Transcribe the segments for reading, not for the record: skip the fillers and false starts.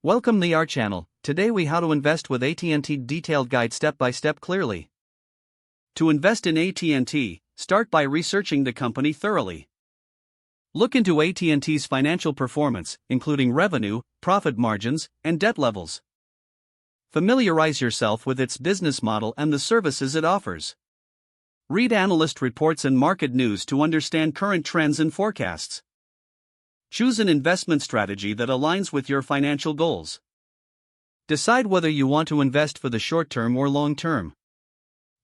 Welcome to our channel. Today we how to invest with AT&T detailed guide step by step clearly. To invest in AT&T, start by researching the company thoroughly. Look into AT&T's financial performance, including revenue, profit margins, and debt levels. Familiarize yourself with its business model and the services it offers. Read analyst reports and market news to understand current trends and forecasts. Choose an investment strategy that aligns with your financial goals. Decide whether you want to invest for the short term or long term.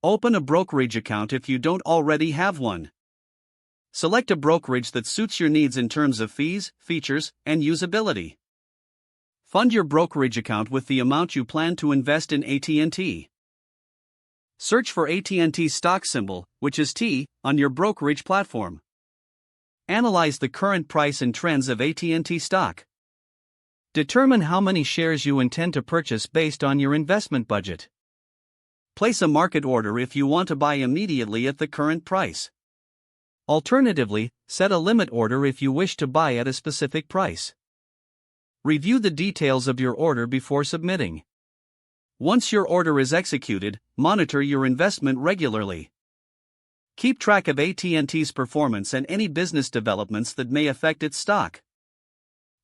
Open a brokerage account if you don't already have one. Select a brokerage that suits your needs in terms of fees, features, and usability. Fund your brokerage account with the amount you plan to invest in AT&T. Search for AT&T stock symbol, which is T, on your brokerage platform. Analyze the current price and trends of AT&T stock. Determine how many shares you intend to purchase based on your investment budget. Place a market order if you want to buy immediately at the current price. Alternatively, set a limit order if you wish to buy at a specific price. Review the details of your order before submitting. Once your order is executed, monitor your investment regularly. Keep track of AT&T's performance and any business developments that may affect its stock.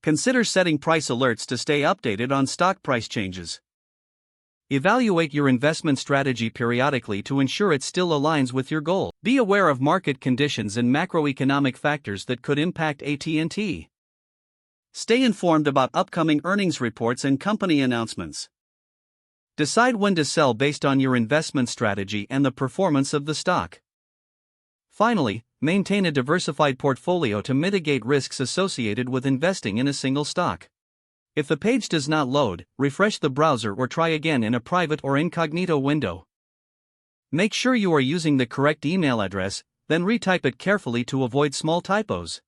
Consider setting price alerts to stay updated on stock price changes. Evaluate your investment strategy periodically to ensure it still aligns with your goal. Be aware of market conditions and macroeconomic factors that could impact AT&T. Stay informed about upcoming earnings reports and company announcements. Decide when to sell based on your investment strategy and the performance of the stock. Finally, maintain a diversified portfolio to mitigate risks associated with investing in a single stock. If the page does not load, refresh the browser or try again in a private or incognito window. Make sure you are using the correct email address, then retype it carefully to avoid small typos.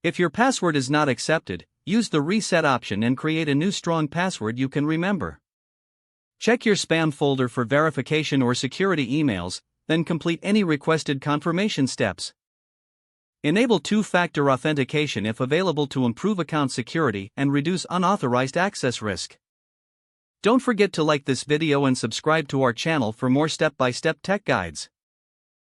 If your password is not accepted, use the reset option and create a new strong password you can remember. Check your spam folder for verification or security emails, then complete any requested confirmation steps. Enable two-factor authentication if available to improve account security and reduce unauthorized access risk. Don't forget to like this video and subscribe to our channel for more step-by-step tech guides.